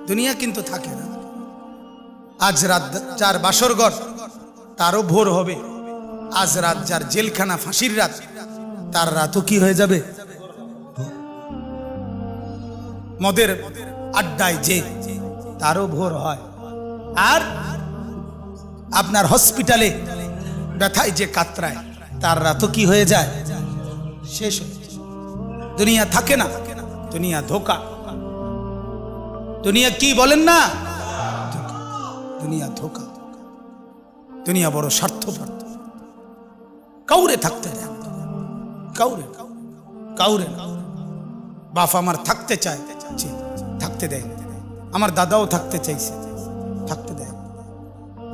দুনিয়া কিন্তু থাকে না। আজ রাত যার বাসরঘর তারও ভোর হবে, আজ রাত যার জেলখানা ফাঁসির রাত তার রাতও কি হয়ে যাবে? মদের আড্ডায় যে তারও ভোর হয়। আর আপনার হসপিটালে ব্যথায় যে কাতরায় তার রাতও কি হয়ে যায়? শেষ হয়ে যায়। দুনিয়া থাকে না, দুনিয়া ধোকা। দুনিয়া কি বলেন না? দুনিয়া ধোকা। দুনিয়া বড় স্বার্থপর। কাউরে থাকতে দেয়, কাউরে কাউরে। বাপ আমার থাকতে চায়, থাকতে দেয়। আমার দাদাও থাকতে চাইছে, থাকতে দেয়।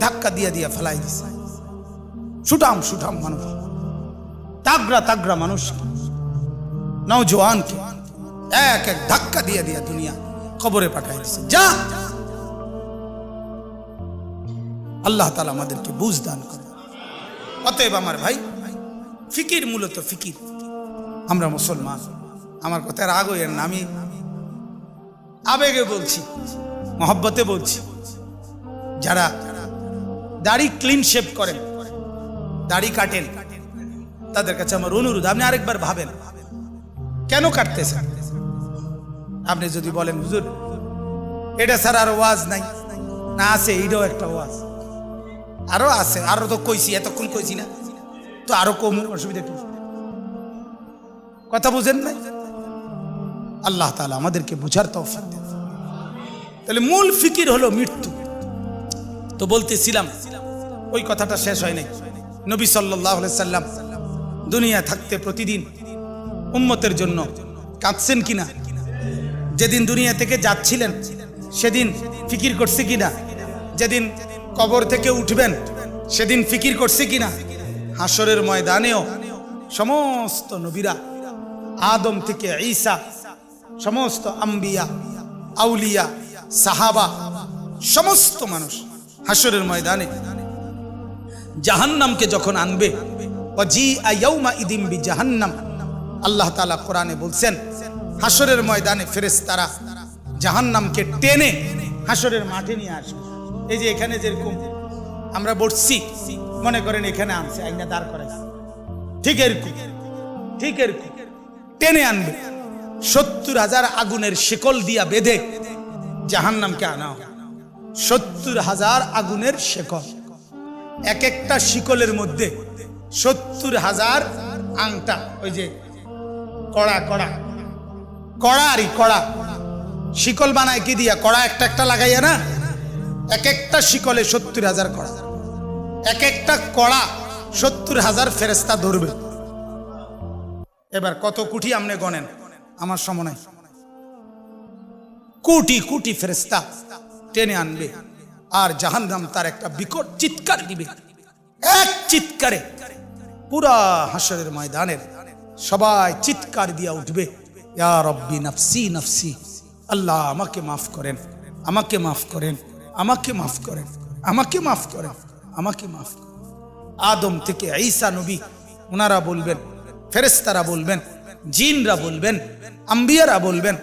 ধাক্কা দিয়া দিয়া ফেলাই দিছে। সুঠাম সুঠাম মানুষ, তাগড়া তাগড়া মানুষ, নওজোয়ানকে এক এক ধাক্কা দিয়ে দিয়া দুনিয়া কবরে পাঠাই দিছে। যা, আল্লাহ তাআলা আমাদেরকে বুঝ দান করে। অতএব আমার ভাই, ফিকির মূলত ফিকির। আমরা মুসলমান, আমার কথা রাগ হইয়েন না, আমি আবেগে বলছি, মহব্বতে বলছি। যারা দাড়ি ক্লিন শেভ করেন, দাড়ি কাটেন, তাদের কাছে আমার অনুরোধ, আপনি আরেকবার ভাবেন কেন কাটতেছেন। আপনি যদি বলেন হুজুর এটা ছাড়া আর ওয়াজ নাই, না আছে, এইটাও একটা ওয়াজ, আরো আছে, আরো তো কইছি, এতক্ষণ কইছি না তো, আরো কম, অসুবিধা কি? কথা বুঝেন নাই? আল্লাহ তাআলা আমাদেরকে বুঝার তৌফিক দেন। তাহলে মূল ফিকির হলো মৃত্যু। তো বলতেছিলাম, ওই কথাটা শেষ হয় নাই। নবী সাল্লাল্লাহু আলাইহি সাল্লাম দুনিয়া থাকতে প্রতিদিন উম্মতের জন্য কাঁদছেন কিনা? যেদিন দুনিয়া থেকে যাচ্ছিলেন সেদিন ফিকির করছে কিনা? যেদিন কবর থেকে উঠবেন সেদিন ফিকির করছে কিনা? হাসরের ময়দানেও সমস্ত নবীরা, আদম থেকে ঈসা, সমস্ত আম্বিয়া, আউলিয়া, সাহাবা, সমস্ত মানুষ হাসরের ময়দানে জাহান্নামকে যখন আনবে, ওয়াজিআ ইয়াউমা ইদিম বিজাহান্নাম, আল্লাহ তাআলা কোরআনে বলছেন হাসরের ময়দানে ফেরেশতারা জাহান্নামকে টেনে হাসরের মাঠে নিয়ে আসবে। এই যে এখানে যেরকম আমরা বসছি, মনে করেন এখানে আনছে, আইনা দাঁড় করাইছে, ঠিক এরকম, ঠিক এরকম টেনে আনবে। ৭০,০০০ আগুনের শিকল দিয়া বেঁধে জাহান্নামকে আনা হবে। ৭০,০০০ আগুনের শিকল, এক একটা শিকলের মধ্যে ৭০,০০০ আংটা, ওই যে কড়া কড়া কড়া আরই কড়া, শিকল বানায় কি দিয়া? কড়া একটা একটা লাগাইয়া না, এক একটা শিকলে ৭০,০০০ কড়া, এক একটা কড়া ৭০,০০০ ফেরেশতা ধরবে। এবার কত কোটি আপনি গণেন, আমার সময় নাই। কোটি কোটি ফেরেশতা টেনে আনবে, আর জাহান্নাম তার একটা বিকট চিৎকার দিবে। এক চিৎকারে পুরা হাসরের ময়দানের সবাই চিৎকার দিয়া উঠবে, ইয়া রব্বি নফসি নফসি, আল্লাহ আমাকে মাফ করেন, আমাকে মাফ করেন, আমাকে মাফ করেন, আমাকে মাফ করেন, আমাকে মাফ করেন। আদম থেকে ঈসা নবী, ওনারা বলবেন, ফেরেশতারা বলবেন, জিনরা বলবেন, আম্বিয়ারা বলবেন,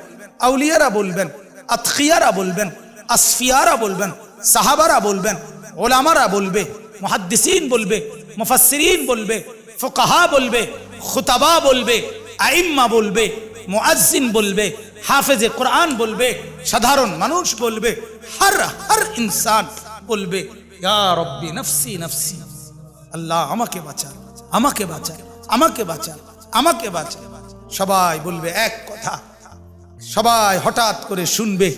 আউলিয়ারা বলবেন, আতকিয়ারা বলবেন, আসফিয়ারা বলবেন, সাহাবারা বলবেন, ওলামারা বলবে, মুহাদ্দিসিন বলবে, মুফাসসিরিন বলবে, ফুকাহা বলবে, খুতাবা বলবে, আইম্মা বলবে, মুআজ্জিন বলবে, হাফেজে কোরআন বলবে, সাধারণ মানুষ বলবে, হর ইনসান বলবে, ইয়া রব্বি নফসি নফসি, আল্লাহ আমাকে বাঁচা, আমাকে বাঁচা, আমাকে বাঁচা, আমাকে বাঁচা। সবাই বলবে এক কথা। সবাই হঠাৎ করে শুনবে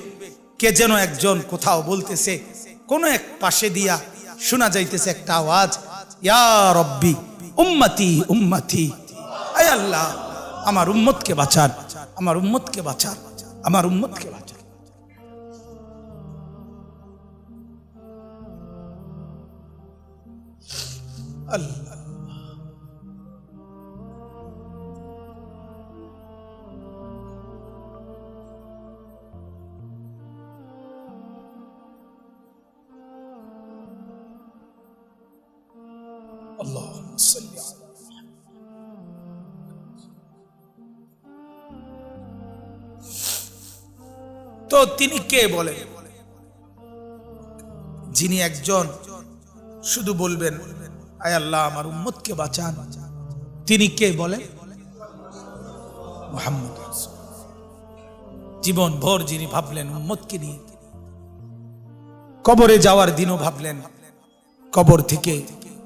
কে যেন একজন কোথাও বলতেছে, কোন এক পাশে দিয়া শোনা যাইতেছে একটা আওয়াজ, ইয়া রব্বি উম্মতি উম্মতি, আয় আল্লাহ আমার উম্মতকে বাঁচান, আমার উম্মতকে বাঁচান, আমার উম্মতকে বাঁচান। আল্লাহ আল্লাহুম্মা সাল্লি আলা। তো তিনি কে বলেন? যিনি একজন শুধু বলবেন আয় আল্লাহ আমার উম্মতকে বাঁচান, তিনি কে বলেন? মুহাম্মদ রাসূল। জীবন ভর যিনি ভাবলেন উম্মতকে নিয়ে, কবরে যাওয়ার দিনও ভাবলেন, কবর থেকে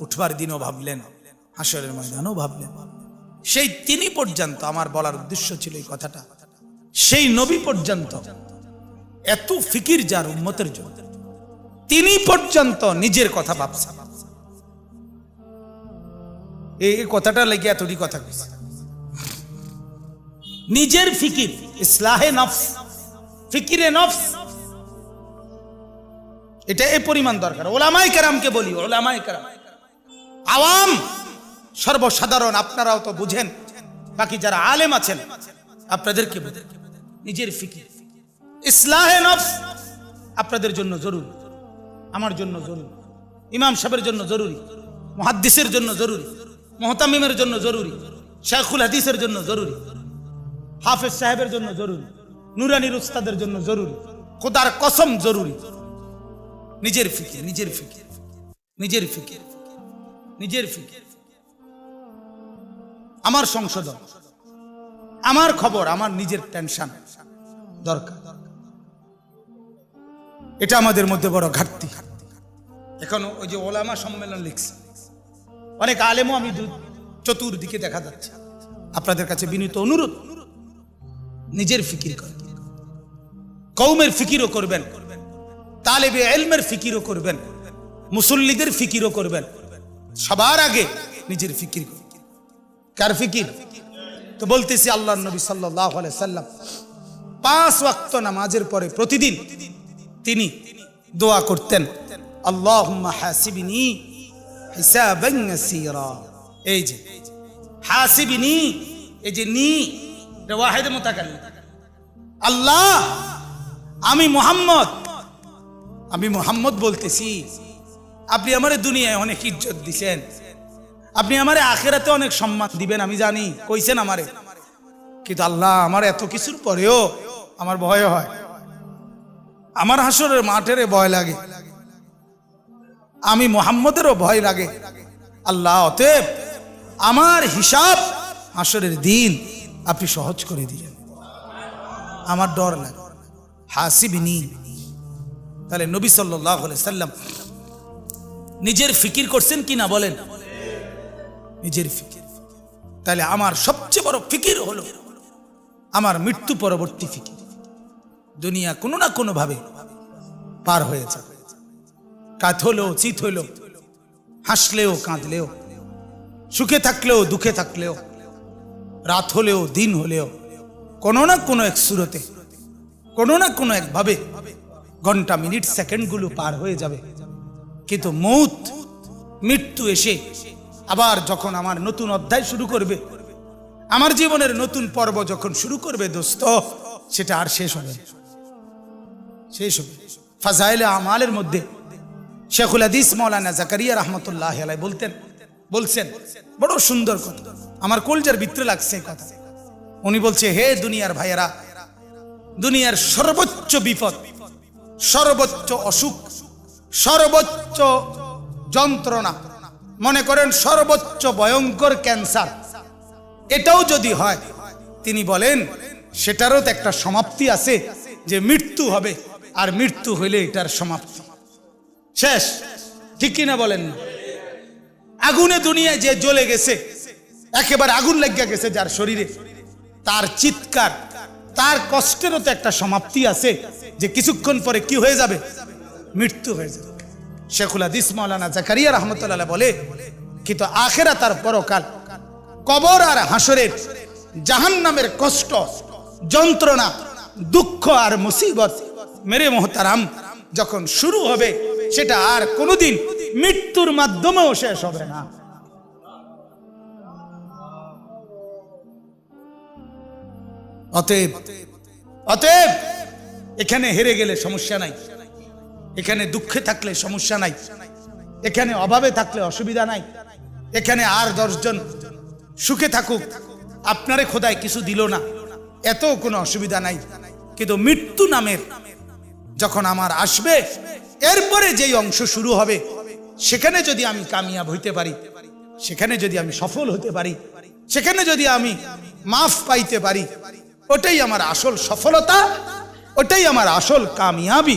উঠবার দিনও ভাবলেন, হাসরের ময়দানও ভাবলেন, সেই তিনি পর্যন্ত, আমার বলার উদ্দেশ্য ছিল এই কথাটা, সেই নবী পর্যন্ত এত ফিকির যার উম্মতের জন্য, তিনি পর্যন্ত নিজের কথা ভাবছেন। এই কথাটা লেগে এতটি কথা কইছে, নিজের ফিকির, ইসলাহে নফস, ফিকিরে নফস, এটা এই পরিমাণ দরকার। ওলামায়ে কেরামকে বলি, ওলামায়ে কেরাম, আওয়াম সর্বসাধারণ আপনারাও তো বুঝেন, বাকি যারা আলেম আছেন আপনাদেরকে বলি, নিজের ফিকির, ইসলাহে নফস আপনাদের জন্য জরুরি, আমার জন্য জরুরি, ইমাম সাহেবের জন্য জরুরি, মুহাদ্দিসের জন্য জরুরি, মুহতামিমের জন্য জরুরি, শাইখুল হাদিসের জন্য জরুরি, হাফেজ সাহেবের জন্য জরুরি, নুরানির উস্তাদের জন্য জরুরি, খোদার কসম জরুরি। নিজের ফিকির, নিজের ফিকির, নিজের ফিকির, নিজের ফিকির, আমার সংশোধন, আমার খবর, আমার নিজের টেনশন দরকার। এটা আমাদের মধ্যে বড় ঘাটতি। এখন ওই যে ওলামা সম্মেলন লিখছে, অনেক আলেমও আমি চতুর্দিকে দেখা যাচ্ছে। আপনাদের কাছে বিনীত অনুরোধ, নিজের ফিকির করেন, কওমের ফিকিরও করবেন, তালেবে ইলমের ফিকিরও করবেন, মুসল্লিদের ফিকিরও করবেন, সবার আগে নিজের ফিকির। কার ফিকির? তো বলতেছি আল্লাহর নবী সাল্লাল্লাহু আলাইহি সাল্লাম 5 ওয়াক্ত নামাজের পরে প্রতিদিন তিনি দোয়া করতেন, আল্লাহুম্মা হাসিবনি হিসাবান ইয়াসীরা। এই যে হাসিবনি, এই যে নি এটা ওয়াহিদ মুতাকাল্লিম, আল্লাহ আমি মুহাম্মদ বলতেছি, আপনি আমারে দুনিয়ায় অনেক ইজ্জত দিছেন, আপনি আমারে আখিরাতে অনেক সম্মান দিবেন, আমি জানি, কইছেন আমারে, কিন্তু আল্লাহ আমার এত কিছুর পরেও আমার ভয় হয়, আমার হাসরের মাঠের ভয় লাগে, আমি মুহাম্মদেরও ভয় লাগে। আল্লাহ অতএব আমার হিসাব হাসরের দিন আপনি সহজ করে দিলেন, আমার ডর লাগে, হাসিবনি। তাহলে নবী সাল্লাল্লাহু আলাইহি সাল্লাম নিজের ফিকির করছেন কিনা বলেন? নিজের ফিকির। তাহলে আমার সবচেয়ে বড় ফিকির হলো আমার মৃত্যু পরবর্তী ফিকির। দুনিয়া কোনো না কোনো ভাবে পার হয়ে যাবে, কাত হলেও চিত হলেও, হাসলেও কাঁদলেও, সুখে থাকলেও দুঃখে থাকলেও, রাত হলেও দিন হলেও, কোনো না কোনো এক সুরতে, কোনো না কোনো একভাবে ঘন্টা মিনিট সেকেন্ডগুলো পার হয়ে যাবে। কিন্তু মৃত্যু এসে আবার যখন আমার নতুন অধ্যায় শুরু করবে, আমার জীবনের নতুন পর্ব যখন শুরু করবে দোস্ত, সেটা আর শেষ হবে, শেষ হবে। ফাজাইলে আমালের মধ্যে শেখুল হাদিস মাওলানা জাকারিয়া রাহমাতুল্লাহি আলাইহি বলছেন বড় সুন্দর কথা, আমার কলজার ভিতরে লাগছে এই কথা। উনি বলছে, হে দুনিয়ার ভাইয়েরা, দুনিয়ার সর্বোচ্চ বিপদ, সর্বোচ্চ অসুখ, সর্বোচ্চ যন্ত্রণা, মনে করেন সর্বোচ্চ ভয়ঙ্কর ক্যান্সার, এটাও যদি হয়, তিনি বলেন সেটারও তো একটা সমাপ্তি আছে, যে মৃত্যু হবে, আর মৃত্যু হইলে এটার সমাপ্তি শেষ, ঠিক কিনা বলেন? আগুনে দুনিয়ায় যে জ্বলে গেছে, একেবারে আগুন লেগে গেছে যার শরীরে, তার চিৎকার, তার কষ্টেরও তো একটা সমাপ্তি আছে, যে কিছুক্ষণ পরে কি হয়ে যাবে? মৃত্যু হয়ে যাবে। শেখুল হাদিস মাওলানা জাকারিয়া রাহমাতুল্লাহ বলে, কিন্তু আখিরাত আর পরকাল, কবর আর হাসরের জাহান্নামের কষ্ট, যন্ত্রণা, দুঃখ আর মুসিবত, মেরে মোহতারাম, যখন শুরু হবে সেটা আর কোনোদিন মৃত্যুর মাধ্যমেও শেষ হবে না। অতএব এখানে হেরে গেলে সমস্যা নাই, এখানে দুঃখে থাকলে সমস্যা নাই, এখানে অভাবে থাকলে অসুবিধা নাই, এখানে আর 10 জন সুখে থাকুক, আপনারে খোদায় কিছু দিল না, এত কোনো অসুবিধা নাই। কিন্তু মৃত্যু নামের যখন আমার আসবে, এরপরে যেই অংশ শুরু হবে সেখানে যদি আমি কামিয়াব হইতে পারি, সেখানে যদি আমি সফল হতে পারি, সেখানে যদি আমি মাফ পাইতে পারি, ওটাই আমার আসল সফলতা, ওটাই আমার আসল কামিয়াবি।